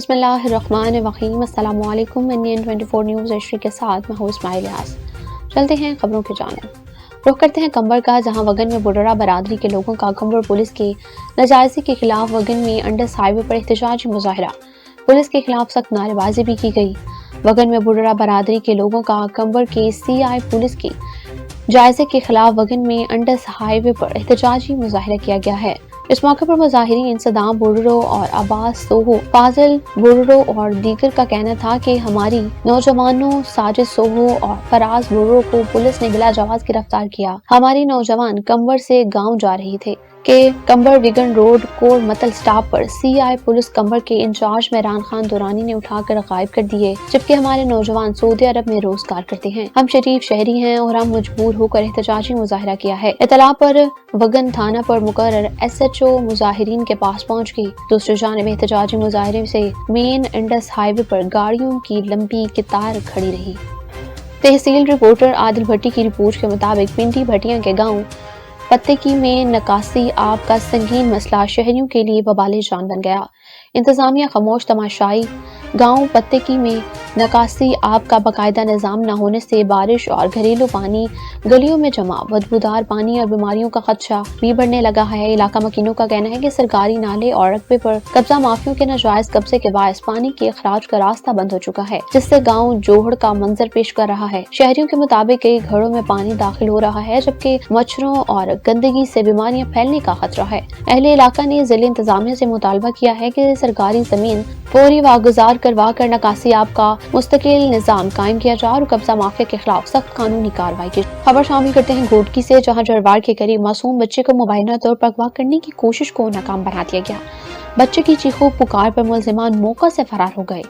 بسم اللہ الرحمن الرحیم۔ السلام علیکم۔ NN 24 نیوز ایشری کے ساتھ میں ہوں اسماعیل یاس۔ چلتے ہیں خبروں کی جانب، رخ کرتے ہیں کمبر کا، جہاں وگن میں بڈرا برادری کے لوگوں کا کمبر پولیس کی ناجائزی کے خلاف وگن میں انڈس ہائی وے پر احتجاجی مظاہرہ، پولیس کے خلاف سخت نعرے بازی بھی کی گئی۔ وگن میں بڈرا برادری کے لوگوں کا کمبر کے CI پولیس کی جائزے کے خلاف وگن میں انڈس ہائی وے پر احتجاجی مظاہرہ کیا گیا ہے۔ اس موقع پر مظاہرین صدام بوررو اور عباس سوہو، فاضل بوررو اور دیگر کا کہنا تھا کہ ہماری نوجوانوں ساجد سوہو اور فراز بوررو کو پولیس نے بلا جواز گرفتار کیا۔ ہماری نوجوان کمبر سے گاؤں جا رہی تھے کہ کمبر وگن روڈ کور متل سٹاپ پر CI پولیس کمبر کے انچارج مہران خان دورانی نے اٹھا کر غائب کر دیے، جبکہ ہمارے نوجوان سعودی عرب میں روزگار کرتے ہیں۔ ہم شریف شہری ہیں اور ہم مجبور ہو کر احتجاجی مظاہرہ کیا ہے۔ اطلاع پر وگن تھانہ پر مقرر SHO مظاہرین کے پاس پہنچ گئی۔ دوسری جانب احتجاجی مظاہرے سے مین انڈس ہائی وے پر گاڑیوں کی لمبی قطار کھڑی رہی۔ تحصیل رپورٹر عادل بھٹی کی رپورٹ کے مطابق پنڈی بھٹیاں کے گاؤں پتیکی میں نکاسی آب کا سنگین مسئلہ شہریوں کے لیے وبال جان بن گیا۔ انتظامیہ خاموش تماشائی۔ گاؤں پتیکی میں نکاسی آب کا باقاعدہ نظام نہ ہونے سے بارش اور گھریلو پانی گلیوں میں جمع، بدبودار پانی اور بیماریوں کا خدشہ بھی بڑھنے لگا ہے۔ علاقہ مکینوں کا کہنا ہے کہ سرکاری نالے اور رقبے پر قبضہ مافیوں کے ناجائز قبضے کے باعث پانی کے اخراج کا راستہ بند ہو چکا ہے، جس سے گاؤں جوہڑ کا منظر پیش کر رہا ہے۔ شہریوں کے مطابق کئی گھروں میں پانی داخل ہو رہا ہے، جبکہ مچھروں اور گندگی سے بیماریاں پھیلنے کا خطرہ ہے۔ اہل علاقہ نے ضلع انتظامیہ سے مطالبہ کیا ہے کہ سرکاری زمین فوری واگزار کروا کر نکاسی آب کا مستقل نظام قائم کیا جائے اور قبضہ مافیا کے خلاف سخت قانونی کارروائی کی جائے۔ خبر شامل کرتے ہیں گھوٹکی سے، جہاں جرواڑ کے قریب معصوم بچے کو مبینہ طور پر اغوا کرنے کی کوشش کو ناکام بنا دیا گیا۔ بچے کی چیخو پکار پر ملزمان موقع سے فرار ہو گئے۔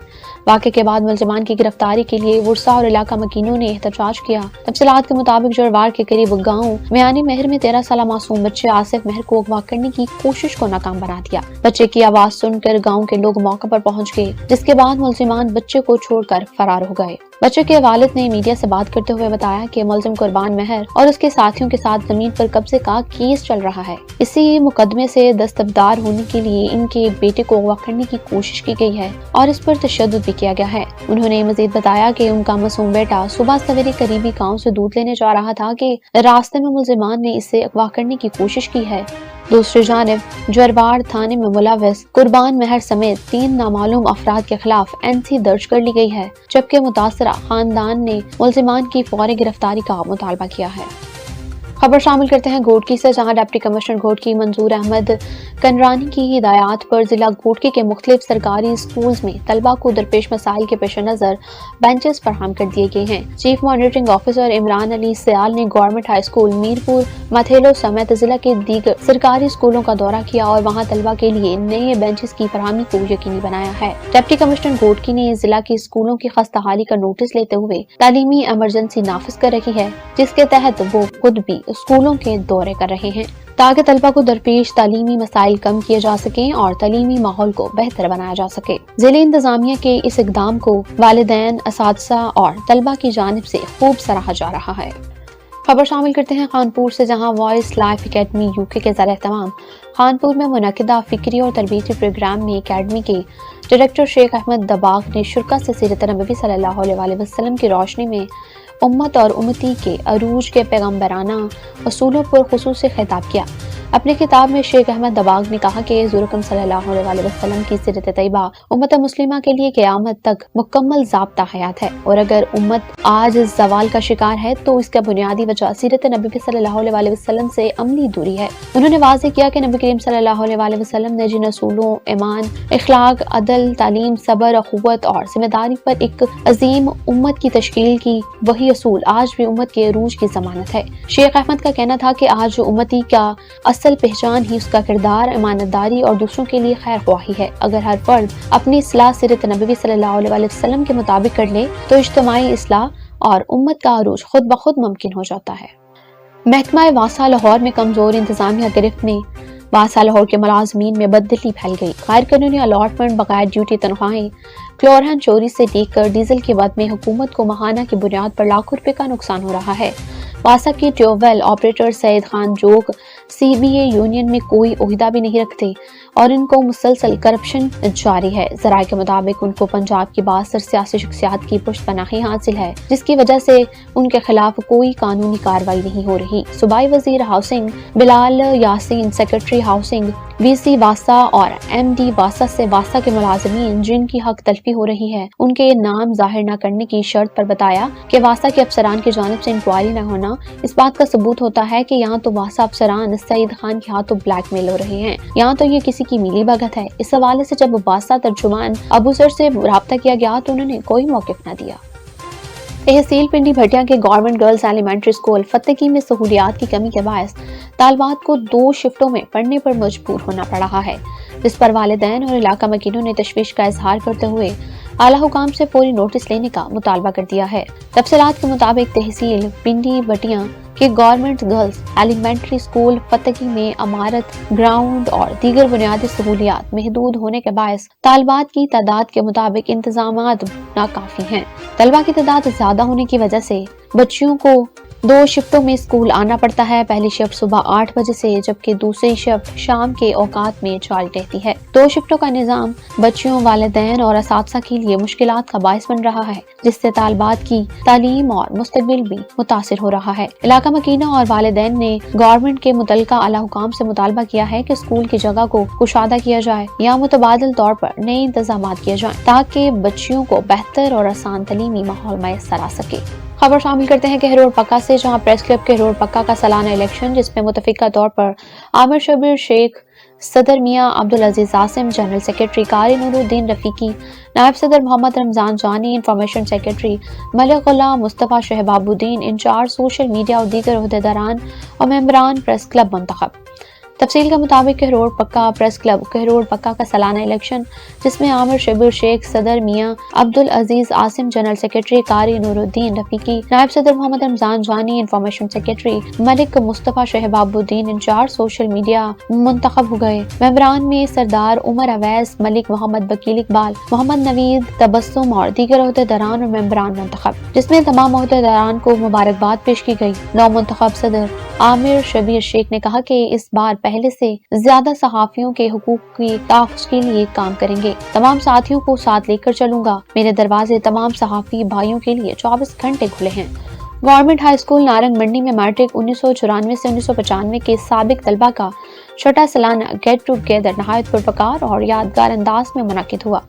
واقعے کے بعد ملزمان کی گرفتاری کے لیے ورثا اور علاقہ مکینوں نے احتجاج کیا۔ تفصیلات کے مطابق جرواڑ کے قریب گاؤں میانی مہر میں 13 سالہ معصوم بچے آصف مہر کو اغوا کرنے کی کوشش کو ناکام بنا دیا۔ بچے کی آواز سن کر گاؤں کے لوگ موقع پر پہنچ گئے، جس کے بعد ملزمان بچے کو چھوڑ کر فرار ہو گئے۔ بچے کے والد نے میڈیا سے بات کرتے ہوئے بتایا کہ ملزم قربان مہر اور اس کے ساتھیوں کے ساتھ زمین پر قبضے کا کیس چل رہا ہے۔ اسی مقدمے سے دستبردار ہونے کے لیے ان کے بیٹے کو اغوا کرنے کی کوشش کی گئی ہے اور اس پر تشدد بھی کیا گیا ہے۔ انہوں نے مزید بتایا کہ ان کا معصوم بیٹا صبح سویرے قریبی گاؤں سے دودھ لینے جا رہا تھا کہ راستے میں ملزمان نے اسے اغوا کرنے کی کوشش کی ہے۔ دوسری جانب جرواڑ تھانے میں ملوث قربان مہر سمیت 3 نامعلوم افراد کے خلاف NC درج کر لی گئی ہے، جبکہ متاثرہ خاندان نے ملزمان کی فوری گرفتاری کا مطالبہ کیا ہے۔ خبر شامل کرتے ہیں گھوٹکی سے، جہاں ڈپٹی کمشنر گھوٹکی منظور احمد کنرانی کی ہدایات پر ضلع گھوٹکی کے مختلف سرکاری اسکولز میں طلبہ کو درپیش مسائل کے پیش نظر بینچز فراہم کر دیے گئے ہیں۔ چیف مانیٹرنگ آفیسر عمران علی سیال نے گورنمنٹ ہائی اسکول میرپور متھیلو سمیت ضلع کے دیگر سرکاری اسکولوں کا دورہ کیا اور وہاں طلبہ کے لیے نئے بینچز کی فراہمی کو یقینی بنایا ہے۔ ڈپٹی کمشنر گھوٹکی نے ضلع کے اسکولوں کی خستہ حالی کا نوٹس لیتے ہوئے تعلیمی ایمرجنسی نافذ کر رکھی ہے، جس کے تحت وہ خود بھی اسکولوں کے دورے کر رہے ہیں تاکہ طلبہ کو درپیش تعلیمی مسائل کم کیے جا سکیں اور تعلیمی ماحول کو بہتر بنایا جا سکے۔ ضلع انتظامیہ کے اس اقدام کو والدین، اساتذہ اور طلبہ کی جانب سے خوب سراہا جا رہا ہے۔ خبر شامل کرتے ہیں خانپور سے، جہاں وائس لائف اکیڈمی UK کے زیر اہتمام خانپور میں منعقدہ فکری اور تربیتی پروگرام میں اکیڈمی کے ڈائریکٹر شیخ احمد دباغ نے شرکا سے سیرت نبوی صلی اللہ علیہ وسلم کی روشنی میں امت اور امتی کے عروج کے پیغمبرانہ اصولوں پر خصوصی خطاب کیا۔ اپنے خطاب میں شیخ احمد دباغ نے کہا کہ حضور اکرم صلی اللہ علیہ وسلم کی سیرت طیبہ امت مسلمہ کے لیے قیامت تک مکمل ضابطہ حیات ہے، اور اگر امت آج زوال کا شکار ہے تو اس کا بنیادی وجہ سیرت نبی صلی اللہ علیہ وسلم سے عملی دوری ہے۔ انہوں نے واضح کیا کہ نبی کریم صلی اللہ علیہ وسلم نے جن اصولوں ایمان، اخلاق، عدل، تعلیم، صبر، اخوت اور ذمہ داری پر ایک عظیم امت کی تشکیل کی، وہی اصول آج بھی امت کے عروج کی ضمانت ہے۔ شیخ احمد کا کہنا تھا کہ آج امتی کا اصل پہچان ہی اس کا کردار، امانت داری اور دوسروں کے لیے خیر خواہی ہے۔ اگر ہر فرد اپنی اصلاح سیرت نبوی صلی اللہ علیہ وسلم کے مطابق کر لے تو اجتماعی اصلاح اور امت کا عروج خود بخود ممکن ہو جاتا ہے۔ محکمہ واسا لاہور میں کمزور انتظامیہ گرفت میں واسا لاہور کے ملازمین میں بددلی پھیل گئی۔ غیر قانونی الاٹمنٹ، بغیر ڈیوٹی تنخواہیں، کلورہن چوری سے لے کر ڈیزل کی مد میں حکومت کو ماہانہ کی بنیاد پر لاکھوں روپے کا نقصان ہو رہا ہے۔ واسا کے ٹیوب ویل آپریٹر سعید خان جوگ CBA یونین میں کوئی عہدہ بھی نہیں رکھتے और इनको मुसलसल करप्शन जारी है। ज़राए के मुताबिक उनको पंजाब की 62 सियासी शख्सियात की पुश्तपनाही हासिल है, जिसकी वजह से उनके खिलाफ कोई कानूनी कार्रवाई नहीं हो रही। सूबाई वजीर housing Bilal Yasin, secretary housing VC वासा और MD वासा से वासा के मुलाजमीन जिनकी हक तलफी हो रही है, उनके नाम जाहिर न करने की शर्त पर बताया कि वासा के अफसरान की जानिब से इंक्वायरी न होना इस बात का सबूत होता है कि यहाँ तो वासा अफसरान सईद खान के हाथों ब्लैकमेल हो रहे हैं, यहाँ तो ये किसी की मिली भगत है। इस हवाले से जब वासा तर्जुमान अबू सर से राब्ता किया गया तो उन्होंने कोई मौक़िफ़ न दिया। तहसील पिंडी भटिया के गवर्नमेंट गर्ल्स एलिमेंट्री स्कूल फतेकी में सहूलियात की कमी के बायस तालबात को 2 शिफ्टों में पढ़ने पर मजबूर होना पड़ रहा है, जिस पर वालिदैन और इलाका मकीनों ने तशवीश का इजहार करते हुए आला हुकाम से फौरी नोटिस लेने का मुतालबा कर दिया है। तफसीलात के मुताबिक तहसील पिंडी भटिया के गवर्नमेंट गर्ल्स एलिमेंट्री स्कूल फतेकी में इमारत, ग्राउंड और दीगर बुनियादी सहूलियात महदूद होने के बायस तालबात की तादाद के मुताबिक इंतजामात नाकाफी हैं। तलबा की तादाद ज्यादा होने की वजह से बच्चियों को 2 शिफ्टों में स्कूल आना पड़ता है। पहली शिफ्ट सुबह 8 बजे से जबकि दूसरी शिफ्ट शाम के औकात में जारी रहती है। 2 शिफ्टों का निजाम बच्चियों, वालिदैन और असातिज़ा के लिए मुश्किलात का बायस बन रहा है, जिससे तालबात की तालीम और मुस्तकबिल भी मुतासिर हो रहा है। इलाका मकीना और वालिदैन ने गवर्नमेंट के मुतल्लिका आला हुकाम से मुतालबा किया है कि स्कूल की जगह को कुशादा किया जाए या मुतबादिल तौर पर नए इंतजाम किए जाएं ताकि बच्चियों को बेहतर और आसान तलीमी माहौल मैसर आ सके। खबर शामिल करते हैं कहरोड पक्का से, जहां प्रेस क्लब कहरोड पक्का का सालाना इलेक्शन, जिसमें मुतफिका तौर पर आमिर शबीर शेख, सदर मियां अब्दुल अजीज आसिम, जनरल सेक्रेटरी कारी नूरुद्दीन रफीकी, नायब सदर मोहम्मद रमजान जानी, इंफॉर्मेशन सेक्रेटरी मलिक गुलाम Mustafa Shahabuddin, in charge social media और दीगर ओहदेदारान और मेंबरान प्रेस क्लब मुंतखब। तफसील के मुताबिक कहरोड पक्का प्रेस क्लब कहरोड पक्का का सालाना इलेक्शन, जिसमें आमिर शबीर शेख, सदर मियां अब्दुल अजीज आसिम, जनरल सेक्रेटरी कारी नूरुद्दीन रफीकी, नायब सदर Mohammad Ramzan Jani, information secretary Malik Mustafa Shahabuddin, in charge social media मुंतखब हो गए। मेंबरान में सरदार उमर अवैस, मलिक मोहम्मद, वकील इकबाल, मोहम्मद नवीद, तबस्सुम और दीगर ओहदेदारान और मेंबरान मुंतखब, जिसमें तमाम ओहदेदारान को मुबारकबाद पेश की गई। नौ मुंतखब सदर आमिर शबीर शेख ने कहा कि इस बार पहले से ज्यादा सहाफियों के हुकूक की तहफ़्फ़ुज़ के लिए काम करेंगे। तमाम साथियों को साथ लेकर चलूंगा। मेरे दरवाजे तमाम सहाफी भाइयों के लिए 24 घंटे खुले हैं। गवर्नमेंट हाई स्कूल नारंग मंडी में मैट्रिक 1994 से 1995 के साबिक तलबा का छठा सालाना गेट टूगेदर नहायत पुरवकार और यादगार अंदाज में मुनक्किद हुआ।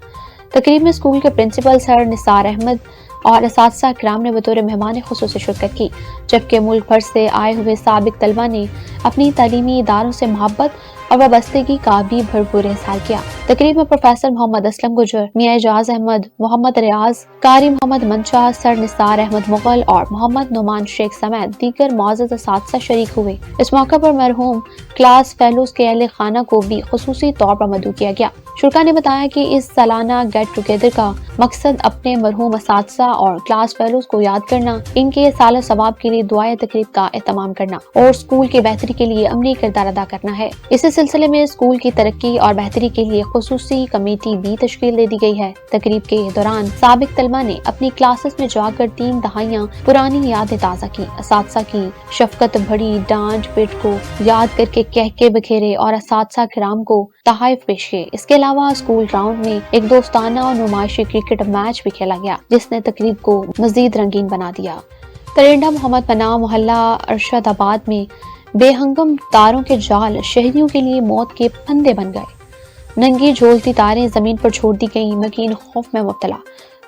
तकरीब में स्कूल के प्रिंसिपल सर निसार अहमद और असातिज़ा किराम ने बतौर मेहमान खुसूसी शिरकत की, जबकि मुल्क भर से आए हुए साबिक तलबा ने अपनी तालीमी इदारों से मोहब्बत और वाबस्तगी का भी भरपूर इज़हार किया। तकरीब में प्रोफेसर मोहम्मद असलम गुजर, मियां एजाज अहमद, मोहम्मद रियाज, कारी मोहम्मद मंशा, सर निसार अहमद मुगल और मोहम्मद नुमान शेख समेत दीगर मुअज़्ज़ज़ असातिज़ा शरीक हुए। इस मौके पर मरहूम क्लास फेलोज के अहले खाना को भी खुसूसी तौर पर मदऊ किया गया। शुरा ने बताया कि इस सालाना गेट टुगेदर का मकसद अपने मरहूम असातिज़ा और क्लास फेलोज को याद करना, इनके साल सवाब के लिए दुआए तकरीब का एहतमाम करना और स्कूल की बेहतरी के लिए अमली किरदार अदा करना है। इसी सिलसिले में स्कूल की तरक्की और बेहतरी के लिए खुसूसी कमेटी भी तश्कील दे दी गई है। तकरीब के दौरान साबिक तलबा ने अपनी क्लासेस में जाकर 3 दहाइयां पुरानी यादें ताज़ा की। असातिज़ा की शफकत भरी डांट पिट को याद करके कह के बखेरे और असातिज़ा किराम को तोहफ़े पेश किए। इसके अलावा स्कूल ग्राउंड में एक दोस्ताना और नुमाइशी क्रिकेट मैच भी खेला गया, जिसने तकरीब को मजीद रंगीन बना दिया। तरेंडा मोहम्मद पनाह मोहल्ला अरशदाबाद में बेहंगम तारों के जाल शहरियों के लिए मौत के फंदे बन गए। नंगी झोलती तारें जमीन पर छोड़ दी गईं, मकीन खौफ में मुब्तला।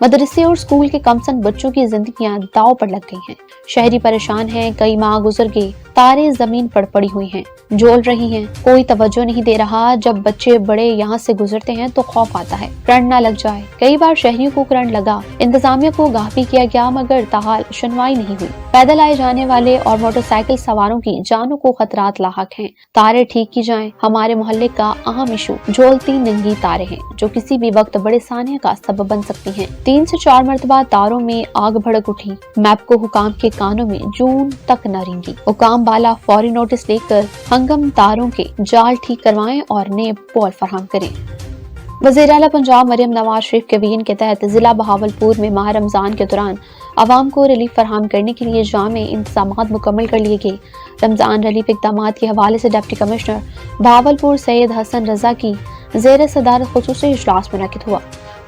मदरसे और स्कूल के कमसन बच्चों की जिंदगियां दाव पर लग गई हैं। शहरी परेशान हैं, कई माह गुजर गई, तारें जमीन पर पड़ी हुई हैं, झोल रही हैं, कोई तवज्जो नहीं दे रहा। जब बच्चे बड़े यहाँ से गुजरते हैं तो खौफ आता है करंट ना लग जाए। कई बार शहरियों को करंट लगा, इंतजामिया को गाफी किया गया, मगर ताहाल सुनवाई नहीं हुई। पैदल आए जाने वाले और मोटरसाइकिल सवारों की जानों को खतरात लाहक हैं। तारे ठीक की जाएं। हमारे मोहल्ले का अहम इशू झोलती नंगी तारे हैं, जो किसी भी वक्त बड़े सानिया का सबब बन सकती हैं। 3 से 4 मरतबा तारों में आग भड़क उठी। मैप को हुकाम के कानों में जून तक न रेंगी। हुकाम वाला फौरी नोटिस लेकर हंगम तारों के जाल ठीक करवाएं और नए पोल फराहम करें। वज़ीर आला पंजाब मरियम नवाज शरीफ के बीन के तहत जिला बहावलपुर में माह रमज़ान के दौरान आवाम को रिलीफ फराहम करने के लिए जामे इंतजामात मुकम्मल कर लिए गए। रमज़ान रिलीफ इक़दामात के हवाले से डिप्टी कमिश्नर बहावलपुर सैयद हसन रजा की ज़ेर सदारत खुसूसी इजलास मुनक़िद हुआ।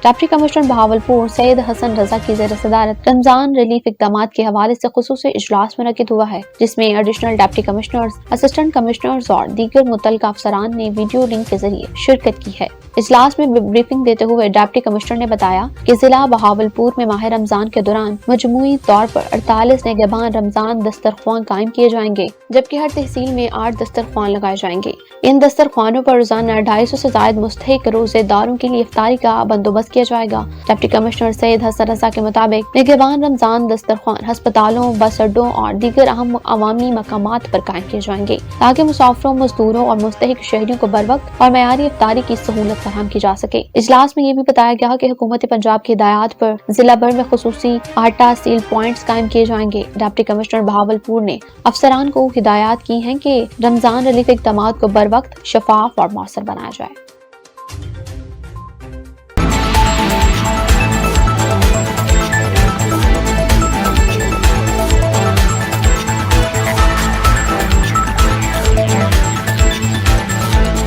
डिप्टी कमिश्नर बहावलपुर सैयद हसन रजा की ज़ेर सदारत रमज़ान रिलीफ इक़दामात के हवाले से खुसूसी इजलास मुनक़िद हुआ है, जिसमें additional deputy commissioners, assistant commissioners और दीगर मुतल्लिक़ अफसरान ने वीडियो लिंक के जरिए शिरकत की है। इजलास में ब्रीफिंग देते हुए डिप्टी कमिश्नर ने बताया कि जिला बहावलपुर में माह रमज़ान के दौरान मजमूई तौर पर 48 निगहबान रमज़ान दस्तरख्वान कायम किए जाएंगे, जबकि हर तहसील में 8 दस्तरख्वान लगाए जाएंगे। इन दस्तरख्वानों पर रोजाना 250 से ज्यादा मुस्तहिक रोजेदारों के लिए इफ्तारी का बंदोबस्त किया जाएगा। डिप्टी कमिश्नर सैयद हसन रजा के मुताबिक निगहबान रमज़ान दस्तरख्वान अस्पतालों, बस अड्डों और दीगर अहम अवामी मकामात पर कायम किए जाएंगे, ताकि मुसाफिरों, मजदूरों और मुस्तहिक शहरियों को बर वक्त और मयारी इफ्तारी की सहूलत फराहम की जा सके। इजलास में ये भी बताया गया कि हुकूमत पंजाब की हिदायत पर जिला भर में खुसूसी आटा सील पॉइंट्स कायम किए जाएंगे। डिप्टी कमिश्नर बहावलपुर ने अफसरान को हिदायत की है कि रमज़ान रिलीफ इक़दामात को बर वक्त, शफाफ और मौसर बनाया जाए।